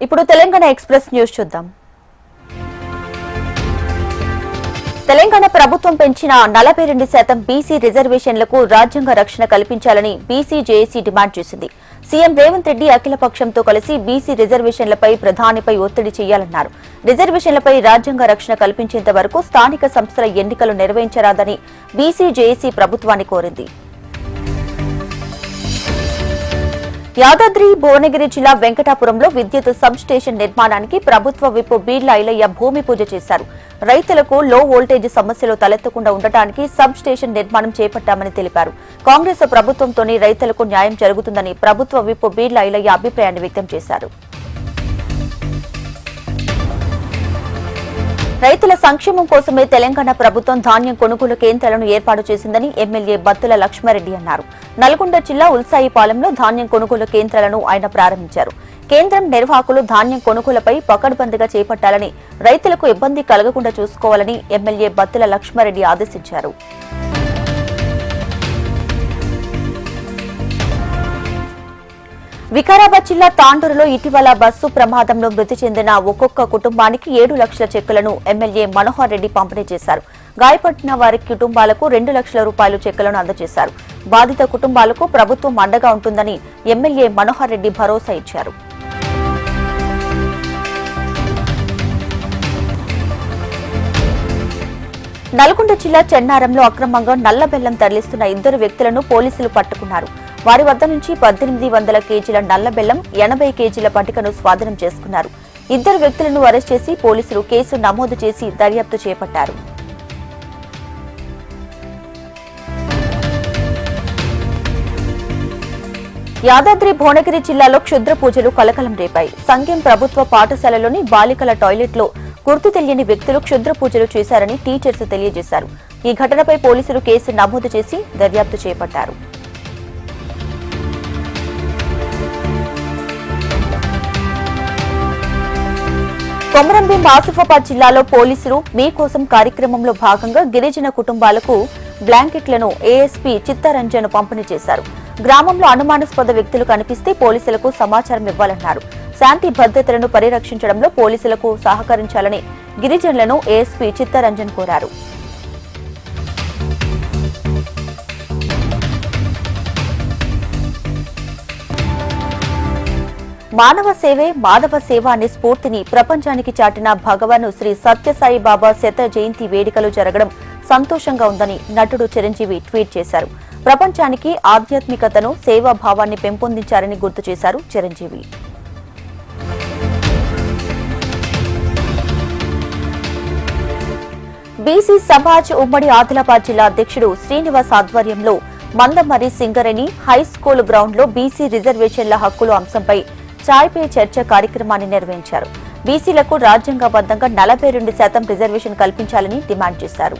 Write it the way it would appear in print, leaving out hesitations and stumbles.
ఇప్పుడు Telangana express news చూద్దాం. తెలంగాణ ప్రభుత్వం పెంచిన 42% బీసీ రిజర్వేషన్లకు రాజ్యాంగ రక్షణ కల్పించాలని బీసీ జేఏసీ డిమాండ్ చేసింది. సీఎం రేవంత్ రెడ్డి అఖిలపక్షంతో కలిసి బీసీ రిజర్వేషన్లపై ప్రధానిపై ఒత్తిడి చేయాలన్నారు. రిజర్వేషన్లపై రాజ్యాంగ రక్షణ కల్పించేంత వరకు స్థానిక సంస్థల ఎన్నికలు నిర్వహించరాదని బీసీ జేఏసీ ప్రభుత్వాన్ని కోరింది. యాదాద్రి భువనగిరి జిల్లా వెంకటాపురంలో విద్యుత్ సబ్ స్టేషన్ నిర్మాణానికి ప్రభుత్వ విప్ బీర్ల ఐలయ్య భూమి పూజ చేశారు. రైతులకు లో వోల్టేజ్ సమస్యలు తలెత్తకుండా ఉండటానికి సబ్ స్టేషన్ నిర్మాణం చేపట్టామని తెలిపారు. కాంగ్రెస్ ప్రభుత్వంతోనే రైతులకు న్యాయం జరుగుతుందని ప్రభుత్వ విప్ బీర్ల ఐలయ్య అభిప్రాయాన్ని వ్యక్తం చేశారు. రైతుల సంక్షేమం కోసమే తెలంగాణ ప్రభుత్వం ధాన్యం కొనుగోలు కేంద్రాలను ఏర్పాటు చేసిందని ఎమ్మెల్యే బత్తుల లక్ష్మారెడ్డి అన్నారు. నల్గొండ జిల్లా ఉల్సాయిపాలెంలో ధాన్యం కొనుగోలు కేంద్రాలను ఆయన ప్రారంభించారు. కేంద్రం నిర్వాహకులు ధాన్యం కొనుగోలుపై పకడ్బందీగా చేపట్టాలని, రైతులకు ఇబ్బంది కలగకుండా చూసుకోవాలని ఎమ్మెల్యే బత్తుల లక్ష్మారెడ్డి ఆదేశించారు. వికారాబాద్ జిల్లా తాండూరులో ఇటీవల బస్సు ప్రమాదంలో మృతి చెందిన ఒక్కొక్క కుటుంబానికి 7 లక్షల చెక్కులను ఎమ్మెల్యే మనోహర్ రెడ్డి పంపిణీ చేశారు. గాయపడిన వారి కుటుంబాలకు 2 లక్షల రూపాయల చెక్కులను అందజేశారు. బాధిత కుటుంబాలకు ప్రభుత్వం అండగా ఉంటుందని ఎమ్మెల్యే మనోహర్ రెడ్డి భరోసా ఇచ్చారు. నల్గొండ జిల్లా చెన్నారంలో అక్రమంగా నల్ల బెల్లం తరలిస్తున్న 2 వ్యక్తులను పోలీసులు పట్టుకున్నారు. వారి వద్ద నుంచి 1800 కేజీల నల్ల బెల్లం, 80 కేజీల పటికను స్వాధీనం చేసుకున్నారు. 2 వ్యక్తులను అరెస్ట్ చేసి పోలీసులు కేసు నమోదు చేసి దర్యాప్తు చేపట్టారు. యాదాద్రి భువనగిరి జిల్లాలో క్షుద్ర పూజలు కలకలం రేపాయి. సంఘం ప్రభుత్వ పాఠశాలలోని బాలికల టాయిలెట్లో గుర్తు తెలియని వ్యక్తులు క్షుద్ర పూజలు చేశారని టీచర్స్ తెలియజేశారు. ఈ ఘటనపై పోలీసులు కేసు నమోదు చేసి దర్యాప్తు చేపట్టారు. కొమరంభీం ఆసిఫాబాద్ జిల్లాలో పోలీసులు మీకోసం కార్యక్రమంలో భాగంగా గిరిజన కుటుంబాలకు బ్లాంకెట్లను ఏఎస్పీ చిత్తరంజన్ పంపిణీ చేశారు. గ్రామంలో అనుమానాస్పద వ్యక్తులు కనిపిస్తే పోలీసులకు సమాచారం ఇవ్వాలన్నారు. శాంతి భద్రతలను పరిరక్షించడంలో పోలీసులకు సహకరించాలని గిరిజనులను ఏఎస్పీ చిత్తరంజన్ కోరారు. మానవ సేవే మాధవ సేవ అనే స్ఫూర్తిని ప్రపంచానికి చాటిన భగవాన్ శ్రీ సత్యసాయి బాబా శత జయంతి వేడుకలు జరగడం సంతోషంగా ఉందని నటుడు చిరంజీవి ట్వీట్ చేశారు. ప్రపంచానికి ఆధ్యాత్మికతను, సేవాభావాన్ని పెంపొందించారని గుర్తు చేశారు చిరంజీవి. బీసీ సమాజ్ ఉమ్మడి ఆదిలాబాద్ జిల్లా అధ్యక్షుడు శ్రీనివాస్ ఆధ్వర్యంలో Mandamarri Singareni high school ground లో బీసీ రిజర్వేషన్ల హక్కుల అంశంపై చాయ్ పే చర్చ కార్యక్రమాన్ని నిర్వహించారు. బీసీలకు రాజ్యాంగబద్ధంగా 42% రిజర్వేషన్ కల్పించాలని డిమాండ్ చేశారు.